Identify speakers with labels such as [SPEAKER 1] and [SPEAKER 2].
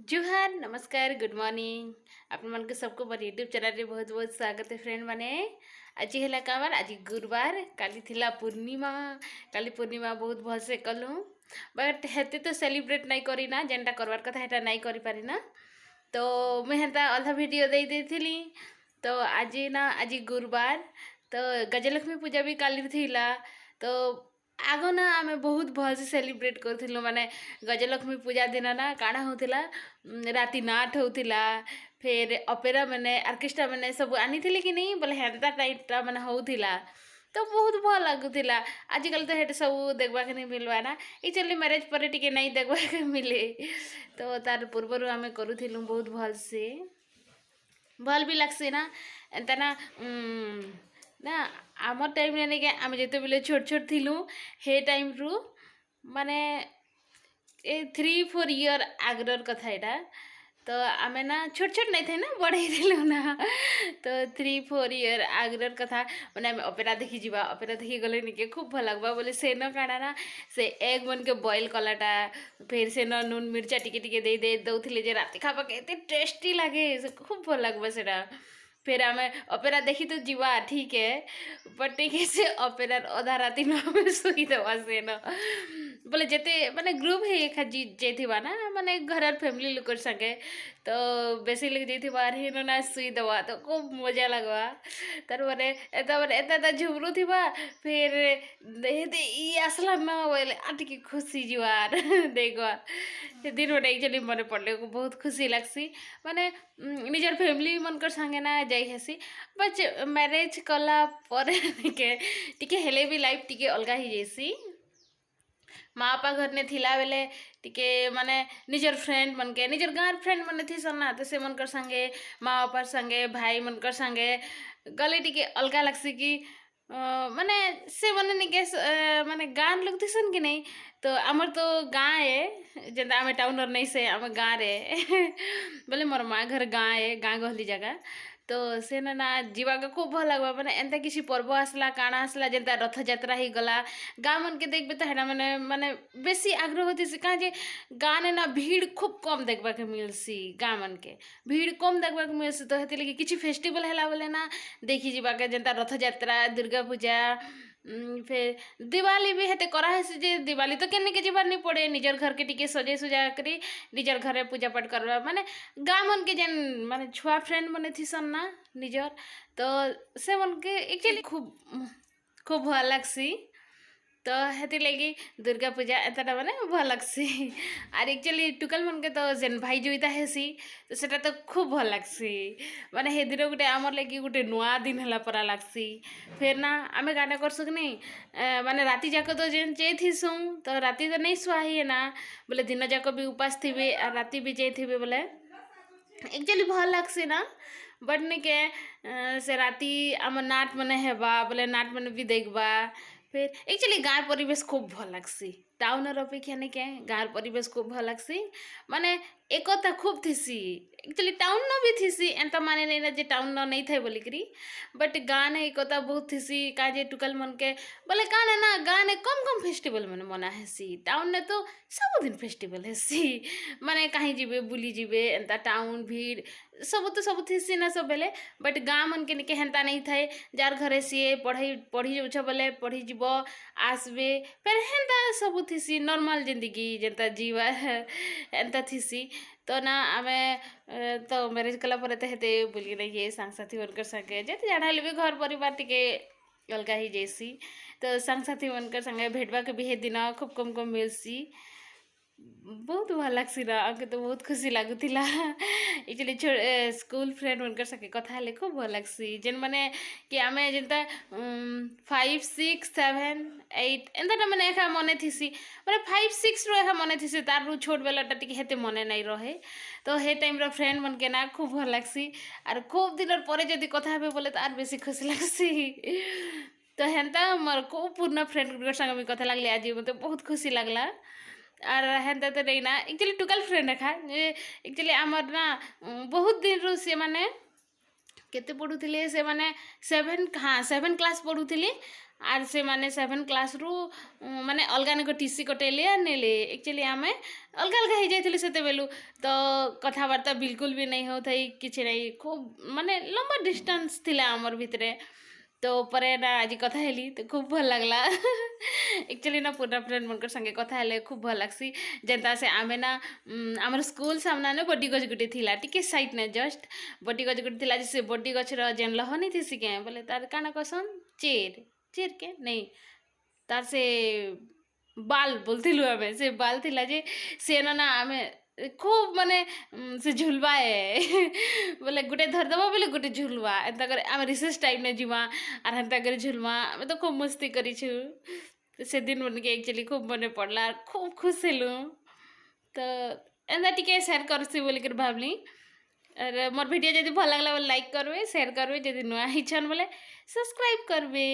[SPEAKER 1] जुहार नमस्कार good morning आपण मन सबको मोर यूट्यूब चैनल रे बहुत बहुत स्वागत है फ्रेंड माने। आज है काबार आज गुरुवार काली थिला पूर्णिमा काली पूर्णिमा बहुत भल से कलु बट हेते तो सेलिब्रेट नहीं करी ना जेनटा करवार कथा हेटा नहीं करी पारी ना तो मैं हेता अधा वीडियो दे देथिली। तो आज ना आज गुरुवार तो गजलक्ष्मी पूजा भी काली थिला तो आग ना आम बहुत भल से सेलिब्रेट करूँ माने गजलक्ष्मी पूजा दिन ना काଣା होतिला राति नाट होतिला फिर अपेरा मैंने आर्केस्ट्रा मैंने सब आनी कि नहीं बोले हेता टाइपटा मैंने होतिला तो बहुत भल लगुला। आजिकल तो हेट सब देखा नहीं मिलवा ना एक्चुअली मैरिज पर टिके नहीं देखा मिले तो तार पूर्वर आम करूँ बहुत भल से भल भी लगसी ना एंता ना ना आम टाइम नहीं आम जो बेले छोट छोट थिलु हे टाइम रु माने 3-4 ईयर आगर कथा यहाँ तो आम ना छोट छोट नहीं थे ना बढ़ई दिलु ना तो 3-4 ईयर आगर कथा मैंने आम अपेरा देखी जावा अपेरा देखी गले निके खूब भल लगवा बोले से न काଣା ना से एग मन के बॉयल कलाटा फिर से न नून मिर्चा टिके टिके दे दौले जे राति खावा के टेस्टी लगे खूब भल लगवा से फिर आम अपेरा देखी तो जीवा ठीक है बट टिके से अपेरा अधा राति न शुई दवा से न बोले जेते माने ग्रुप है एक जेथिबा ना माने घर फैमिली लोकर संगे तो बेसी लोग जेथिबा रे ना सुई दवा तो खूब मजा लगवा तार माने एता झुमरू थिबा फिर दे ई आसला ना बोले आटिके खुशी जुआर देखवा से दिन गोटे एक्चुअली मन पड़ले को बहुत खुशी लगसी माने निजर फैमिली मनकर संगे ना जाई हेसी बट मैरिज कला पर टिके हेले भी लाइफ टिके अलगा ही जैसी माँ बापा घर ने थिला बेले टिके माने निजर फ्रेंड मन के निजर गाँव फ्रेंड मन थी सन्ना तो से मनकर संगे माँ बापा संगे भाई मनकर संगे गले टिके अलगा लगसी कि माने से मन निके माने गाँव लोग थी कि नहीं तो आमर तो गाँ है जेंदा आम टाउन नहीं से आम गाँ रे बोले मोर माँ घर गाँ है गाँ गहली जगह तो से ना जीवा खूब भल लगवा माने एंता किसी पर्व आसला काଣା आसला जेंता रथ यात्रा ही गला गाँ मन के देखबे तो हेना माने माने बेसी आग्रह होती से कहाँ जे गाँ ने ना भीड़ खूब कम देखबा के मिलसी गाँ मन के भीड़ कम देखबा के मिलसी तो हेती लगे किसी फेस्टिवल हैला बोले ना देखी जीवा के जेंता रथ यात्रा दुर्गा पूजा फिर दिवाली भी हेते करा है जे दिवाली तो केने के जीवार नहीं पड़े निजर घर के टिके सजे सुजा करी निजर घरे पूजा पाठ करवा माने गाँ मन के जेन माने छुआ फ्रेंड मने थी सन ना निजर तो से मन के एक्चुअली खूब खूब भल लगसी तो हेती लगी दुर्गा पूजा एतटा माने भल लगसी और एक्चुअली टुकल मन के तो जेन भाई जोईता हेसी तो सेटा तो खूब भल लगसी माने हे दिन गोटे आमर लगी गोटे नुआ दिन हला परा लगसी फिर ना आमे गाना करसु कि नहीं माने राति जाक तो जेन चे थीसु तो राति तो नहीं सुहा ही ना बोले दिन जाक भी उपास थी और राति भी चे थी बोले एक्चुअली भल लगसी ना बट नहीं के से राति आम नाट मने हेबा बोले नाट मने भी देखबा फिर एक्चुअली गाँव परिवेश खूब भल लगसी टाउन अपेक्षा नहीं क्या गाँव परिवेश खूब भल लगसी माने एकता खूब थीसी एक्चुअली टाउन न भी थीसी एंता माने नहीं ना जे टाउन न नहीं थे बोलिकरी बट गाँव ने एकता बहुत थीसी का जे टुकल मन के बोले काने ना गाँव ने कम कम फेस्टिवल मैंने मना हेसी टाउन ने तो सब दिन फेस्टिवल हेसी माने कहीं जीवे बुली जीवे एंता टाउन भीड़ सब थीसी ना सब बेले बट गाँव मन के निके हेंता नहीं थे जार घरे सी पढ़ी जाऊछ बोले पढ़ी जीव आसबे फिर हेंता सब थीसी नॉर्मल जिंदगी जेंता जीवा एंता थीसी तो ना आमे तो मैरिज कला पर हेते बुली नहीं ये सांग साथी बनकर संगे जेते जाना भी घर परिवार टिके अलगा ही जैसी तो सांग साथी बनकर संगे भेटवा के भी हे दिन खूब कम कम मिलसी बहुत भल लगसी ना आगे तो बहुत खुशी लगुला एक्चुअली स्कूल फ्रेंड बनकर सके कथा हेले खूब भल लगसी जेन माने कि आमे जेनता 5, 6, 7, 8 एंता माने एका मने थीसी माने 5, 6 रो एका मने थीसी तार रु छोट बेलाटा टिके हेते मने नहीं रहे तो हे टाइम रो फ्रेंड मन के ना खूब भल लगसी और खूब दिन पर जदि कथा हेबे बोले तो आर बेसी खुशी लगसी तो हेंता मोर खूब पुराना फ्रेंड संगे कथा लगले आज मते बहुत खुशी लगला और हेंता तो नहीं ना एक्चुअली टुकल फ्रेंड रखा एक्चुअली आमर ना बहुत दिन रू से माने केते पढ़ुले से माने 7 क्लास पढ़ुली आर से माने 7 क्लास रु माने अलगा नको टीसी कटेले आ नेले एक्चुअली आमे अलगा अलगा हो जाइथिलु सेते बेलु तो कथाबार्ता बिल्कुल भी नहीं होथई किछि नहीं खूब माने लंबा डिस्टेंस थिला हमर भितरे तो परे ना आज कथा हेली तो खूब भल लागला एक्चुअली ना पूरा फ्रेंड मनकर संगे कथा हेले खूब भल लागसी जेंता से आमे ना हमर स्कूल सामना ने बड्डी गछ गुटे थिला टिके साइड ने जस्ट बड्डी गछ गुटे थिला जे बड्डी गछ र जेन लहनी थिसी के बोले तार काना कसन चेर चेर के नहीं तार से बाल बोलथिलु आमे से बाल थिला जे से ना आमे खूब माने से झुलवाए बोले गुटे धरदबा बोले गुटे झुलवा एंता करे आमे रिसेस टाइम ने जिमा आर हेंता करे झुलवा आमे तो खूब मस्ती करिछु तो से दिन मन के एक्चुअली खूब मने पड़ला खूब खुश हेलु तो एंता टिके शेयर करसी बोली कर भाबली और मोर वीडियो जदि भल लागला बोले लाइक करबे शेयर करबे जदि नुआ हिछन बोले सब्सक्राइब करबे।